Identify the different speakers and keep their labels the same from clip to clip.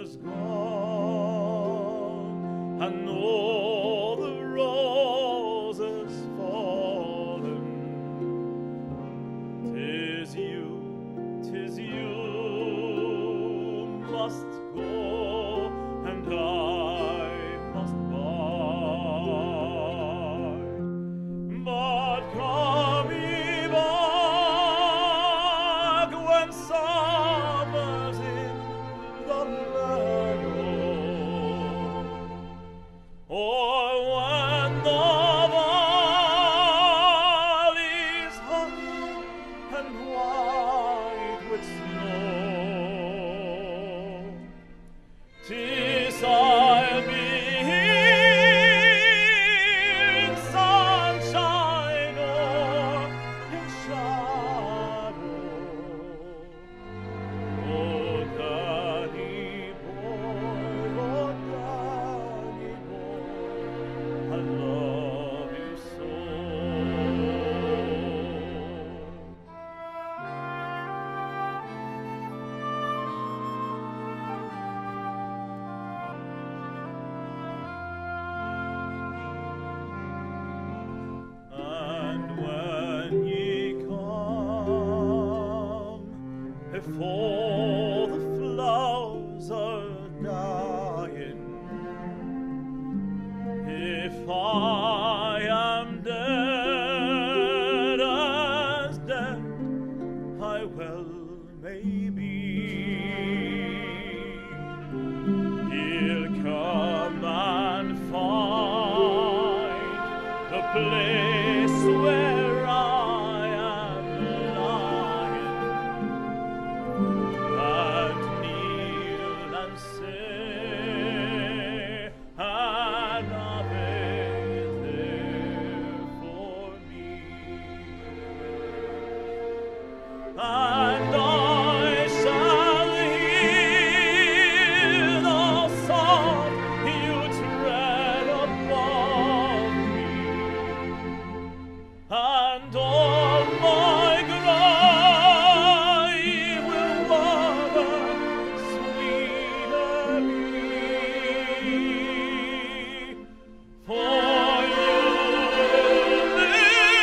Speaker 1: is gone, and all the roses fallen. 'Tis you must go, and I must bide. But come ye back when summer's in the meadow, or when the valley's hushed and white with snow. 'Tis I'll be in sunshine or in shadow. Oh, Danny boy, I love you so. And when ye come, if all the flowers are dying, if I am dead as dead I well may be, he'll come and find the place where I am lying, and kneel and say, an Ave there for me. And I shall hear the song you tread above me, and all my cry will water sweeter be. For you lean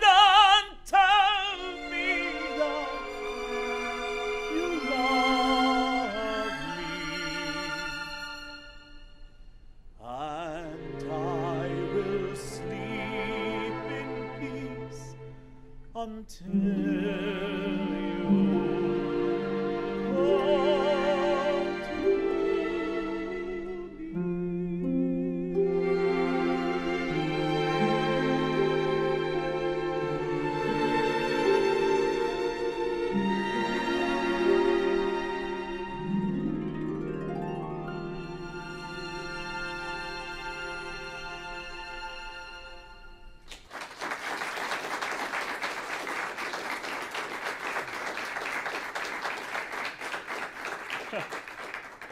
Speaker 1: and tell me that you love me, and I will sleep in peace until you come to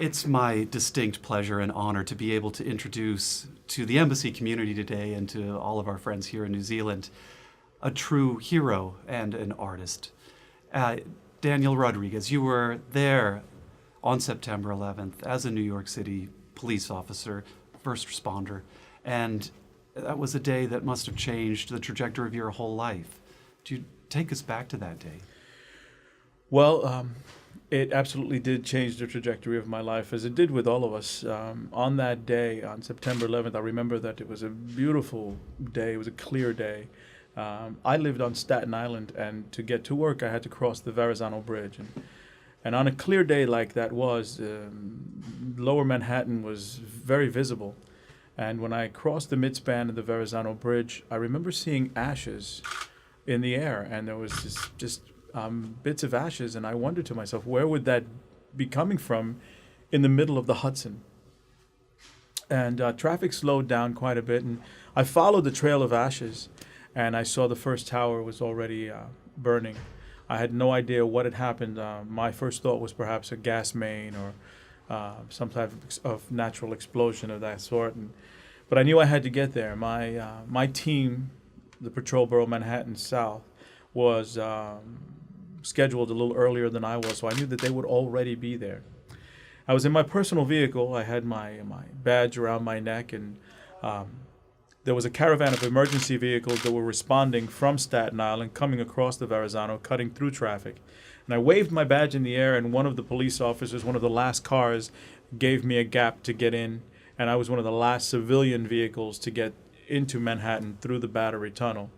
Speaker 2: It's my distinct pleasure and honor to be able to introduce to the embassy community today and to all of our friends here in New Zealand a true hero and an artist. Daniel Rodriguez, you were there on September 11th as a New York City police officer, first responder, and that was a day that must have changed the trajectory of your whole life. Do you take us back to that day?
Speaker 3: Well, it absolutely did change the trajectory of my life, as it did with all of us. On that day, on September 11th, I remember that it was a beautiful day. It was a clear day. I lived on Staten Island, and to get to work, I had to cross the Verrazano Bridge. And on a clear day like that lower Manhattan was very visible. And when I crossed the midspan of the Verrazano Bridge, I remember seeing ashes in the air, and there was just bits of ashes, and I wondered to myself, where would that be coming from in the middle of the Hudson? And traffic slowed down quite a bit, and I followed the trail of ashes, and I saw the first tower was already burning. I had no idea what had happened. My first thought was perhaps a gas main or some type of natural explosion of that sort. But I knew I had to get there. My team, the Patrol Borough Manhattan South, was scheduled a little earlier than I was, so I knew that they would already be there. I was in my personal vehicle. I had my badge around my neck, and there was a caravan of emergency vehicles that were responding from Staten Island, coming across the Verrazano, cutting through traffic. And I waved my badge in the air, and one of the police officers, one of the last cars, gave me a gap to get in. And I was one of the last civilian vehicles to get into Manhattan through the Battery Tunnel.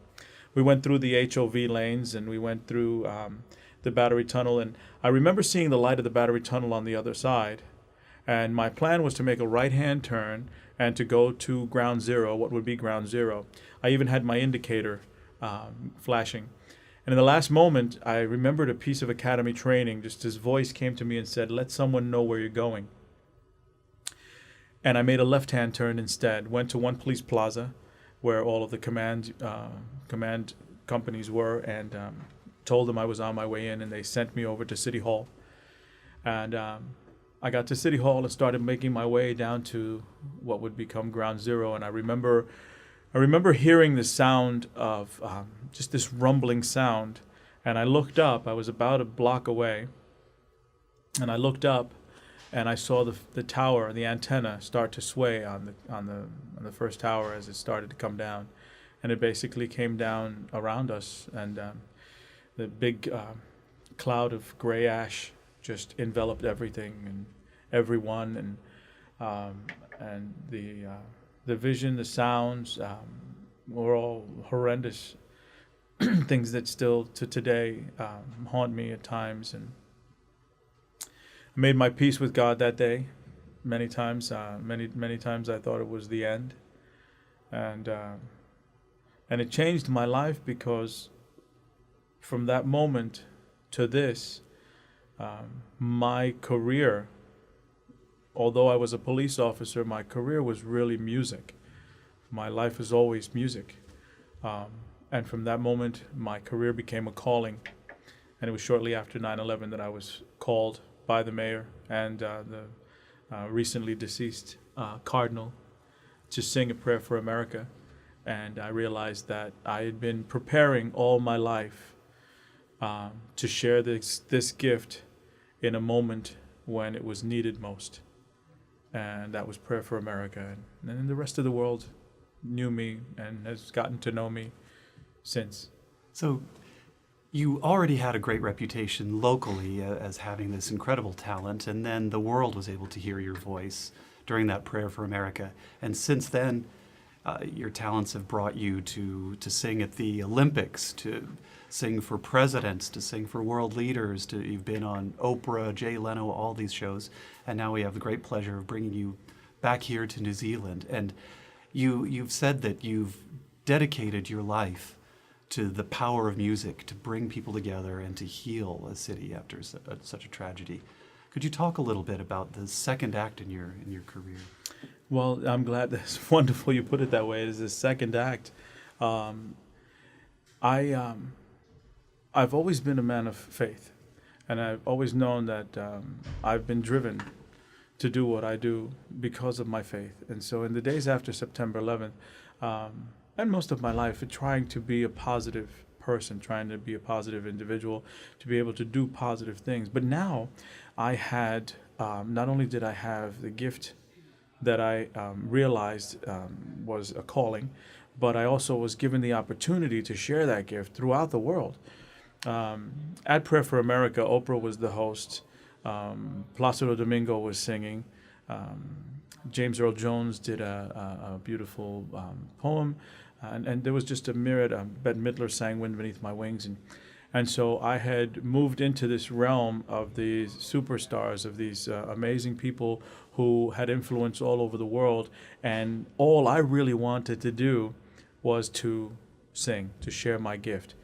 Speaker 3: We went through the HOV lanes, and we went through the Battery Tunnel. And I remember seeing the light of the Battery Tunnel on the other side. And my plan was to make a right-hand turn and to go to Ground Zero, what would be Ground Zero. I even had my indicator flashing. And in the last moment, I remembered a piece of academy training. Just his voice came to me and said, "Let someone know where you're going." And I made a left-hand turn instead, went to One Police Plaza, where all of the command companies were, and told them I was on my way in, and they sent me over to City Hall. And I got to City Hall and started making my way down to what would become Ground Zero. And I remember hearing the sound of just this rumbling sound. And I looked up. I was about a block away. And I looked up, and I saw the tower, the antenna, start to sway on the first tower as it started to come down. And it basically came down around us. And the big cloud of gray ash just enveloped everything and everyone, and the vision, the sounds were all horrendous things that still to today haunt me at times. And I made my peace with God that day. Many times, many times I thought it was the end, and it changed my life, because from that moment to this, my career, although I was a police officer, my career was really music. My life is always music. And from that moment, my career became a calling. And it was shortly after 9/11 that I was called by the mayor and the recently deceased cardinal to sing a prayer for America. And I realized that I had been preparing all my life to share this gift in a moment when it was needed most. And that was Prayer for America. And then the rest of the world knew me and has gotten to know me since.
Speaker 2: So you already had a great reputation locally as having this incredible talent, and then the world was able to hear your voice during that Prayer for America. And since then, your talents have brought you to sing at the Olympics, to sing for presidents, to sing for world leaders. You've been on Oprah, Jay Leno, all these shows, and now we have the great pleasure of bringing you back here to New Zealand. And you've said that you've dedicated your life to the power of music to bring people together and to heal a city after such a tragedy. Could you talk a little bit about the second act in your career?
Speaker 3: Well, I'm glad. That's wonderful you put it that way. It is the second act. I've always been a man of faith, and I've always known that I've been driven to do what I do because of my faith. And so in the days after September 11th, and most of my life, trying to be a positive person, trying to be a positive individual, to be able to do positive things. But now I had, not only did I have the gift that I realized was a calling, but I also was given the opportunity to share that gift throughout the world. At Prayer for America, Oprah was the host. Placido Domingo was singing. James Earl Jones did a beautiful poem. And there was just a myriad. Bette Midler sang Wind Beneath My Wings. And so I had moved into this realm of these superstars, of these amazing people who had influence all over the world. And all I really wanted to do was to sing, to share my gift.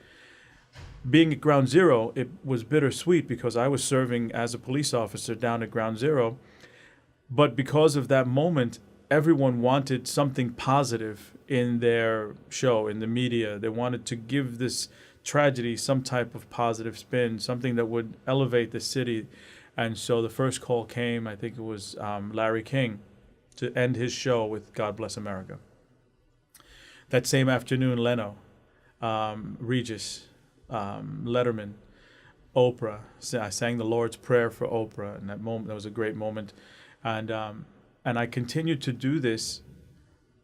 Speaker 3: Being at Ground Zero, it was bittersweet because I was serving as a police officer down at Ground Zero. But because of that moment, everyone wanted something positive in their show, in the media. They wanted to give this tragedy some type of positive spin, something that would elevate the city. And so the first call came, I think it was Larry King, to end his show with God Bless America. That same afternoon, Leno, Regis, Letterman, Oprah. I sang the Lord's Prayer for Oprah, and that was a great moment. And I continued to do this,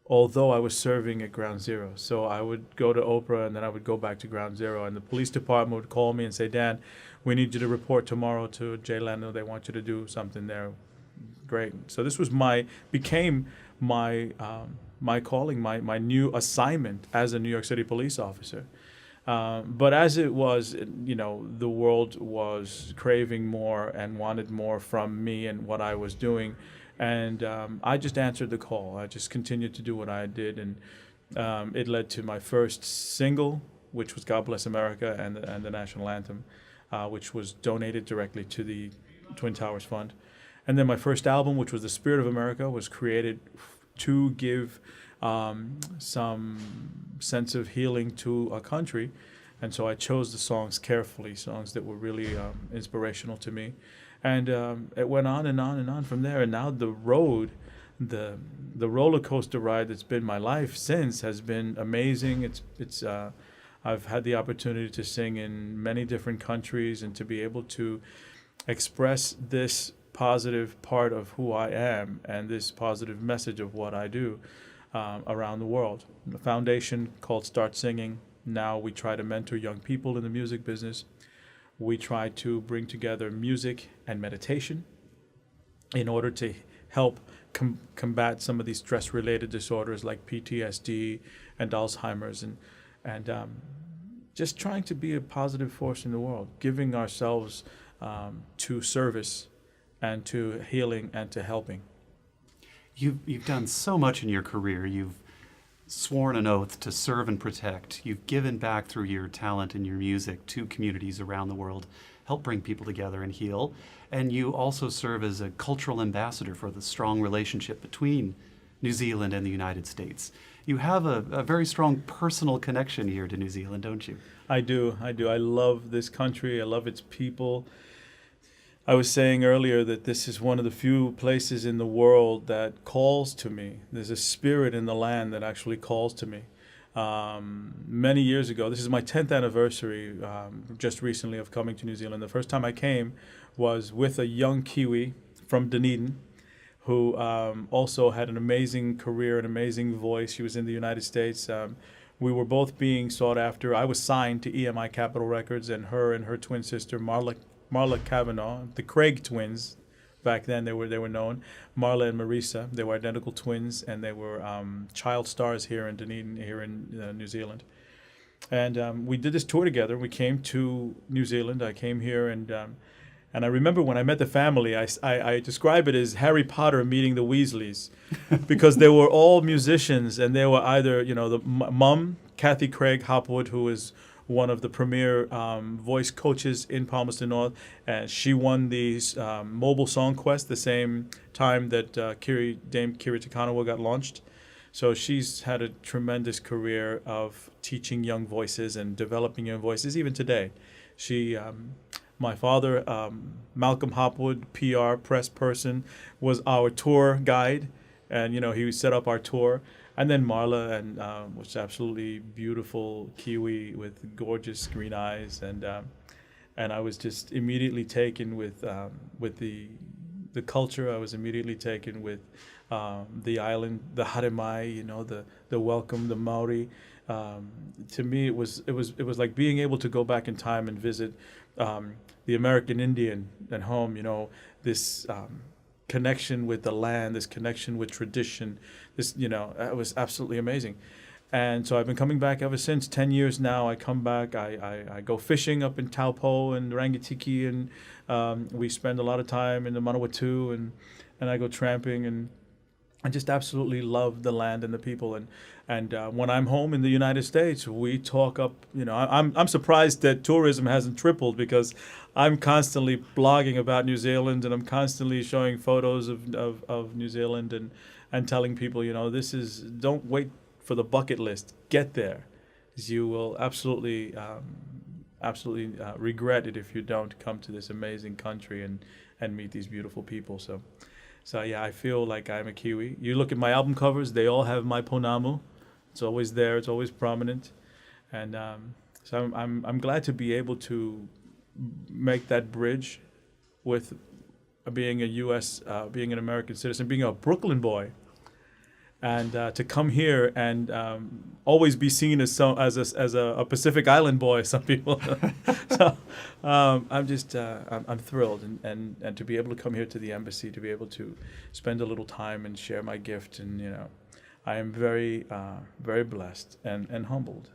Speaker 3: although I was serving at Ground Zero. So I would go to Oprah, and then I would go back to Ground Zero, and the police department would call me and say, Dan, we need you to report tomorrow to Jay Leno. They want you to do something there. Great. So this was became my calling, my new assignment as a New York City police officer. But as it was, the world was craving more and wanted more from me and what I was doing. And I just answered the call. I just continued to do what I did. And it led to my first single, which was God Bless America, and the national anthem, which was donated directly to the Twin Towers Fund. And then my first album, which was The Spirit of America, was created to give some sense of healing to a country. And so I chose the songs carefully, songs that were really inspirational to me. And it went on and on and on from there. And now the road, the roller coaster ride that's been my life since has been amazing. I've had the opportunity to sing in many different countries and to be able to express this positive part of who I am and this positive message of what I do around the world. A foundation called Start Singing. Now we try to mentor young people in the music business. We try to bring together music and meditation in order to help combat some of these stress-related disorders like PTSD and Alzheimer's, and just trying to be a positive force in the world, giving ourselves to service and to healing and to helping.
Speaker 2: You've done so much in your career. You've sworn an oath to serve and protect. You've given back through your talent and your music to communities around the world, help bring people together and heal. And you also serve as a cultural ambassador for the strong relationship between New Zealand and the United States. You have a very strong personal connection here to New Zealand, don't you?
Speaker 3: I do. I love this country. I love its people. I was saying earlier that this is one of the few places in the world that calls to me. There's a spirit in the land that actually calls to me. Many years ago, this is my 10th anniversary just recently of coming to New Zealand. The first time I came was with a young Kiwi from Dunedin who also had an amazing career, an amazing voice. She was in the United States. We were both being sought after. I was signed to EMI Capitol Records, and her twin sister, Marla Kavanaugh, the Craig twins. Back then they were known. Marla and Marisa, they were identical twins, and they were child stars here in Dunedin, here in New Zealand. And we did this tour together. We came to New Zealand. I came here, and I remember when I met the family, I describe it as Harry Potter meeting the Weasleys, because they were all musicians, and they were either, the mom, Kathy Craig Hopwood, who is one of the premier voice coaches in Palmerston North, and she won the Mobile Song Quest the same time that Dame Kiri Te Kanawa got launched. So she's had a tremendous career of teaching young voices and developing young voices, even today. My father, Malcolm Hopwood, PR, press person, was our tour guide, and he set up our tour. And then Marla, and was absolutely beautiful Kiwi with gorgeous green eyes, and I was just immediately taken with the culture. I was immediately taken with the island, the haere, the welcome, the Maori. To me, it was like being able to go back in time and visit the American Indian at home. This connection with the land, this connection with tradition. It was absolutely amazing. And so I've been coming back ever since. 10 years now, I come back. I go fishing up in Taupo and Rangitiki, and we spend a lot of time in the Manawatu, and I go tramping, and I just absolutely love the land and the people. And when I'm home in the United States, we talk up. I'm surprised that tourism hasn't tripled, because I'm constantly blogging about New Zealand, and I'm constantly showing photos of New Zealand and telling people, don't wait for the bucket list. Get there, because you will absolutely regret it if you don't come to this amazing country and meet these beautiful people. So yeah, I feel like I'm a Kiwi. You look at my album covers; they all have my pounamu. It's always there. It's always prominent, and so I'm glad to be able to make that bridge with being a U.S., being an American citizen, being a Brooklyn boy, and to come here and always be seen as a Pacific Island boy. Some people. So I'm thrilled, and to be able to come here to the embassy, to be able to spend a little time and share my gift, and I am very very blessed and humbled.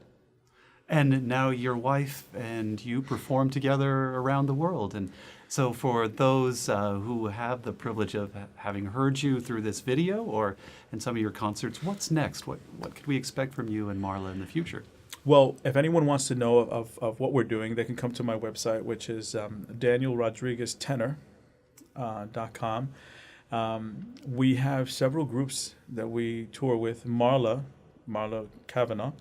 Speaker 2: And now your wife and you perform together around the world. And so for those who have the privilege of having heard you through this video or in some of your concerts, what's next? What could we expect from you and Marla in the future?
Speaker 3: Well, if anyone wants to know of what we're doing, they can come to my website, which is DanielRodriguezTenor.com. We have several groups that we tour with. Marla Kavanaugh.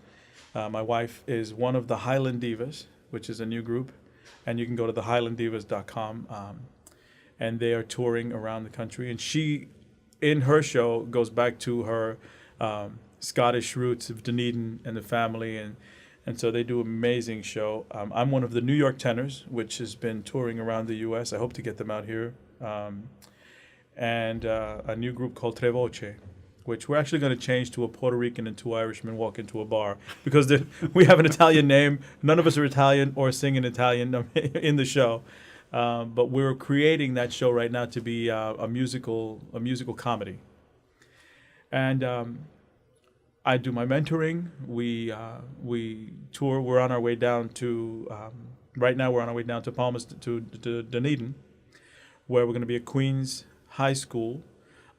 Speaker 3: My wife is one of the Highland Divas, which is a new group, and you can go to thehighlanddivas.com, and they are touring around the country. And she, in her show, goes back to her Scottish roots of Dunedin and the family, and so they do an amazing show. I'm one of the New York Tenors, which has been touring around the U.S. I hope to get them out here, and a new group called Tre Voce, which we're actually going to change to a Puerto Rican and two Irishmen walk into a bar, because we have an Italian name. None of us are Italian or sing in Italian in the show, but we're creating that show right now to be a musical comedy. And I do my mentoring. We tour. We're on our way down to right now. We're on our way down to Palmas to Dunedin, where we're going to be at Queens High School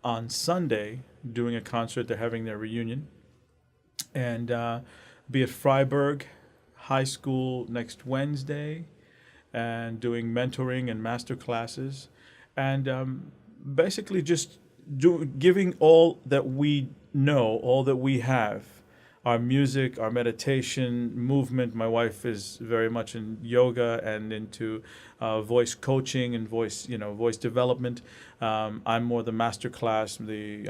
Speaker 3: on Sunday doing a concert. They're having their reunion, and be at Freiburg High School next Wednesday, and doing mentoring and master classes, and basically just giving all that we know, all that we have, our music, our meditation, movement. My wife is very much in yoga and into voice coaching and voice development. I'm more the master class, the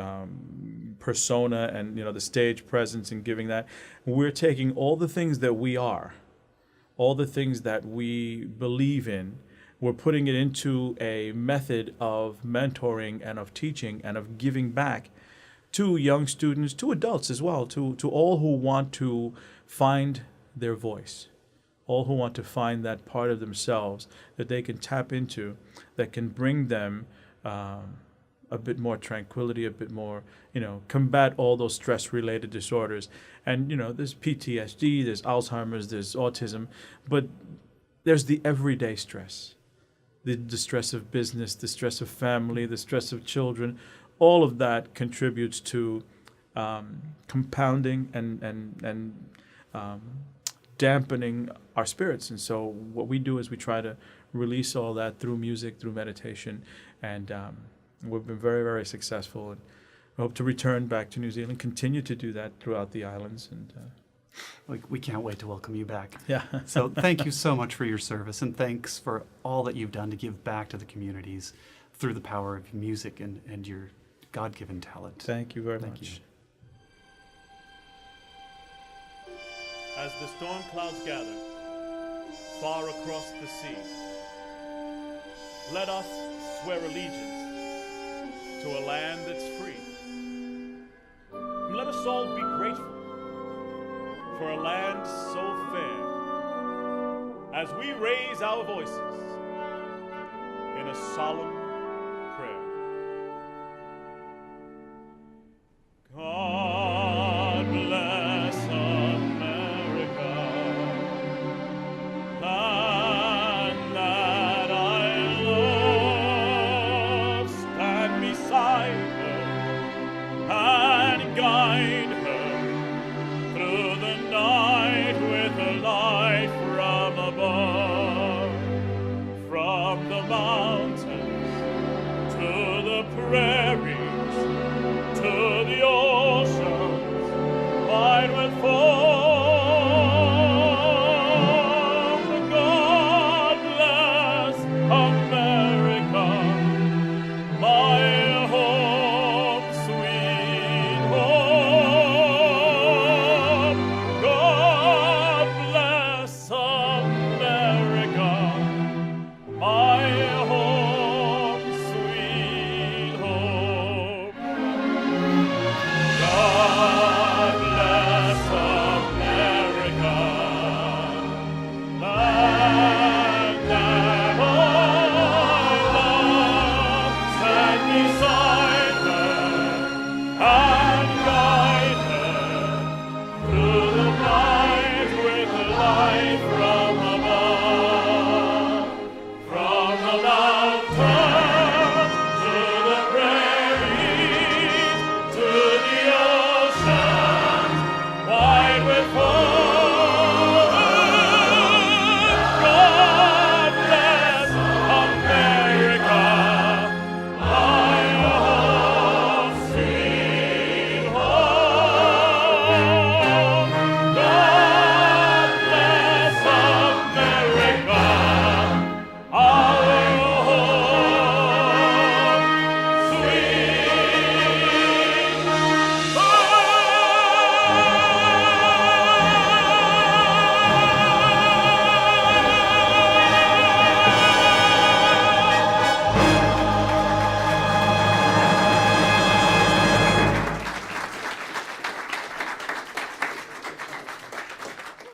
Speaker 3: persona, and the stage presence, and giving that. We're taking all the things that we are, all the things that we believe in. We're putting it into a method of mentoring and of teaching and of giving back to young students, to adults as well, to all who want to find their voice, all who want to find that part of themselves that they can tap into, that can bring them a bit more tranquility, a bit more, combat all those stress-related disorders. And, there's PTSD, there's Alzheimer's, there's autism, but there's the everyday stress, the stress of business, the stress of family, the stress of children. All of that contributes to compounding and dampening our spirits. And so what we do is we try to release all that through music, through meditation, and we've been very, very successful. And we hope to return back to New Zealand, continue to do that throughout the islands. And
Speaker 2: we can't wait to welcome you back.
Speaker 3: yeah.
Speaker 2: So thank you so much for your service, and thanks for all that you've done to give back to the communities through the power of music and your God-given talent.
Speaker 3: Thank you very
Speaker 2: Thank
Speaker 3: much.
Speaker 2: you.
Speaker 1: As the storm clouds gather far across the sea, let us swear allegiance to a land that's free. And let us all be grateful for a land so fair, as we raise our voices in a solemn prayer. God bless America, land that I love. Stand beside her and guide her through the night with a light from above. From the mountains to the prairie,